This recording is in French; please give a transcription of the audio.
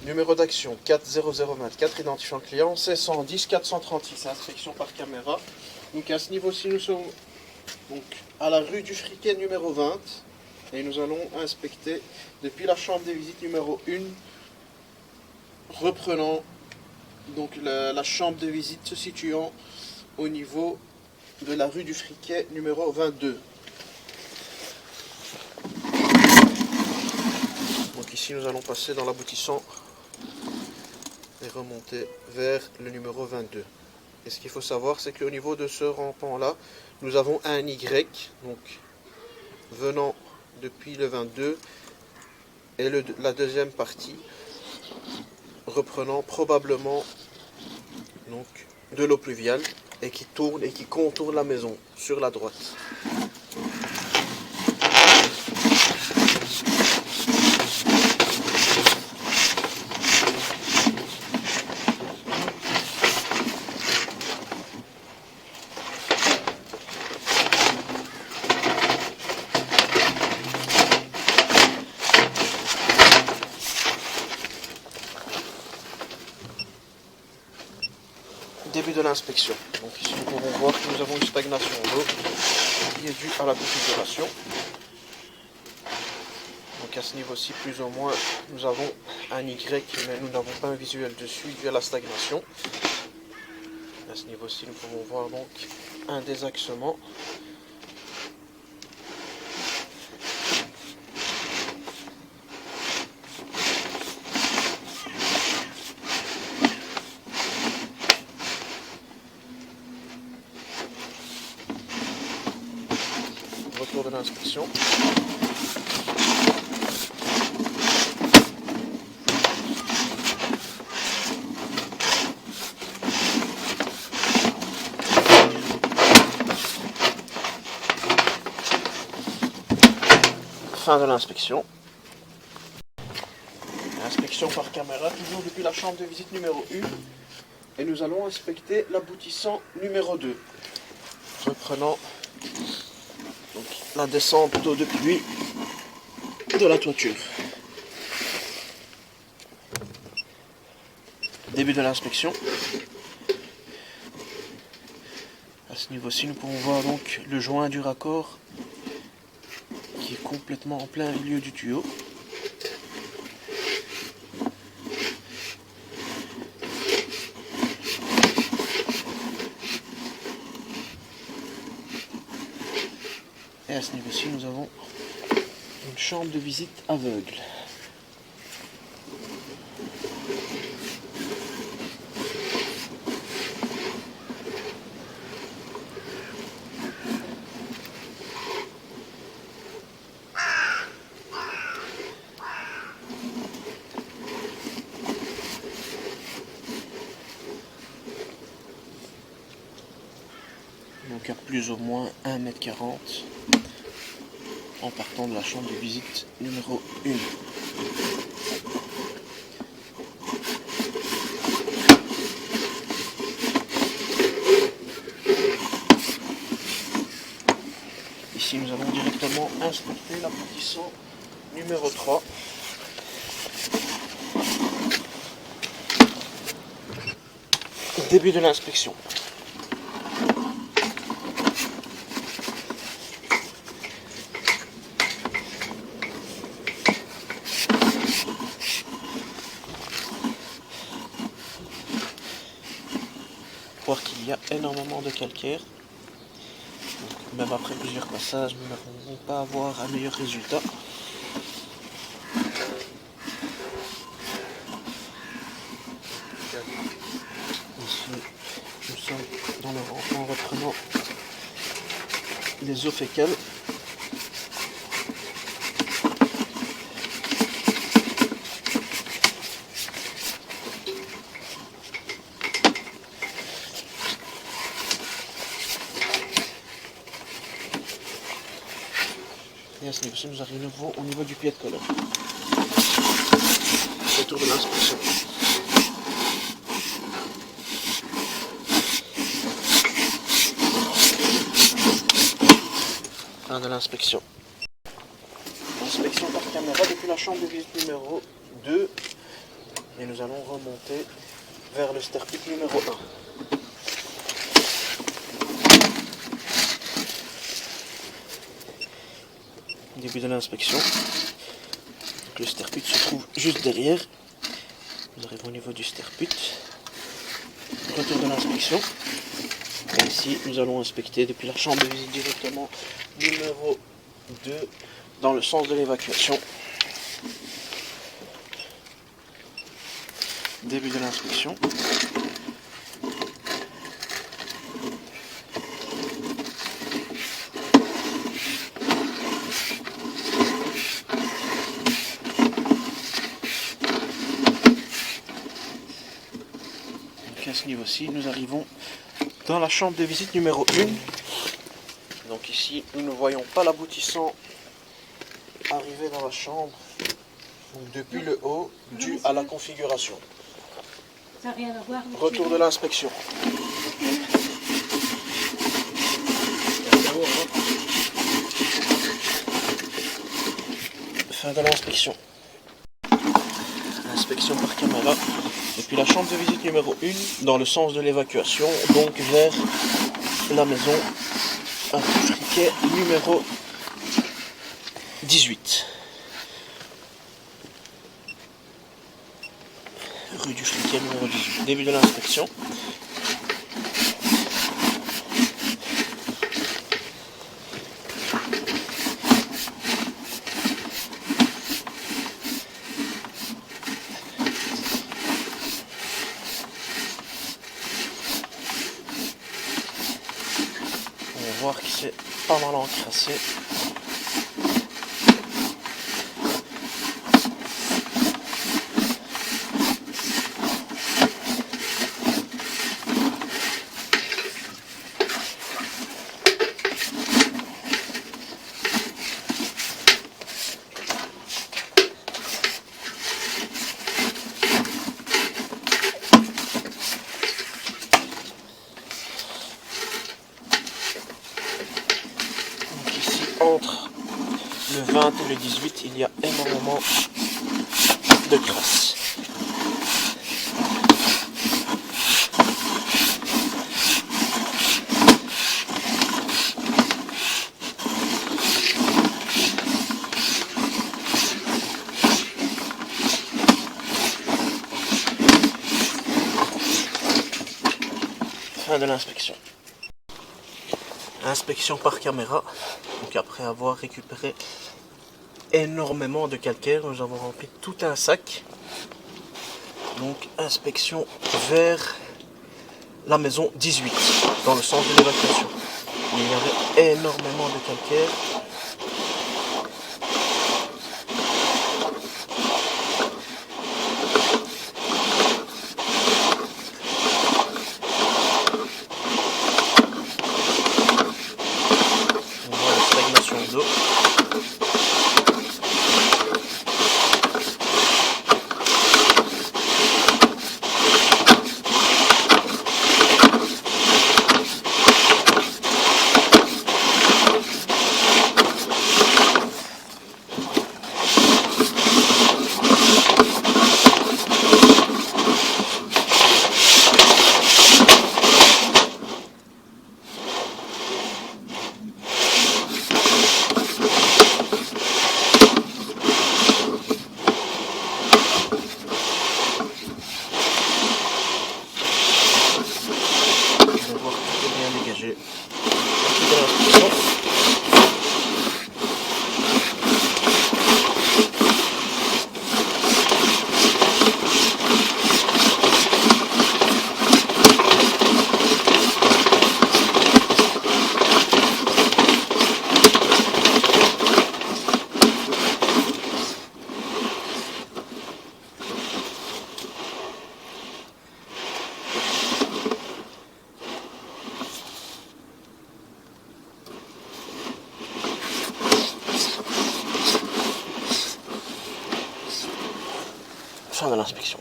Numéro d'action 40024, identifiant le client, 1610 436, inspection par caméra. Donc à ce niveau-ci, nous sommes donc à la rue du Friquet numéro 20 et nous allons inspecter depuis la chambre des visites numéro 1, reprenant donc la chambre de visite se situant au niveau de la rue du Friquet numéro 22. Donc ici nous allons passer dans l'aboutissant et remonter vers le numéro 22. Et ce qu'il faut savoir, c'est qu'au niveau de ce rampant là, nous avons un Y, donc venant depuis le 22, et la deuxième partie reprenant probablement donc de l'eau pluviale et qui tourne et qui contourne la maison sur la droite. Début de l'inspection. Donc ici nous pouvons voir que nous avons une stagnation d'eau qui est due à la configuration. Donc à ce niveau-ci, plus ou moins, nous avons un Y, mais nous n'avons pas un visuel dessus dû à la stagnation. À ce niveau-ci, nous pouvons voir donc un désaxement. Retour de l'inspection. Fin de l'inspection. Inspection par caméra, toujours depuis la chambre de visite numéro 1. Et nous allons inspecter l'aboutissant numéro 2. Reprenant donc la descente d'eau de pluie de la toiture. Début de l'inspection. À ce niveau-ci, nous pouvons voir donc le joint du raccord qui est complètement en plein milieu du tuyau. Et à ce niveau-ci, nous avons une chambre de visite aveugle. Donc à plus ou moins 1,40 m en partant de la chambre de visite numéro 1. Ici nous allons directement inspecter l'aboutissant numéro 3. Début de l'inspection. Voir qu'il y a énormément de calcaire. Donc, même après plusieurs passages, nous n'arrivons pas à avoir un meilleur résultat. Ici, nous sommes dans le rampant en reprenant les eaux fécales. Et à ce niveau-ci, nous arrivons au niveau du pied de colonne. Retour de l'inspection. Fin de l'inspection. Inspection par caméra depuis la chambre de visite numéro 2. Et nous allons remonter vers le sterpit numéro 1. Début de l'inspection. Le sterpit se trouve juste derrière. Nous arrivons au niveau du sterpit. Retour de l'inspection. Et ici, nous allons inspecter depuis la chambre de visite directement numéro 2 dans le sens de l'évacuation. Début de l'inspection. À ce niveau-ci, nous arrivons dans la chambre de visite numéro 1. Donc ici, nous ne voyons pas l'aboutissant arriver dans la chambre depuis le haut, dû à la configuration. Ça n'a rien à voir. Retour de l'inspection. Fin de l'inspection. Inspection par caméra. Depuis la chambre de visite numéro 1, dans le sens de l'évacuation, donc vers la maison à friquet numéro 18. Rue du Friquet numéro 18. Début de l'inspection. On va voir qu'il s'est pas mal encrassé. Entre le 20 et le 18, il y a énormément de crasse. Fin de l'inspection. Inspection par caméra. Donc après avoir récupéré énormément de calcaire, nous avons rempli tout un sac. Donc inspection vers la maison 18, dans le sens de l'évacuation. Il y avait énormément de calcaire. D'eau. Fin de l'inspection.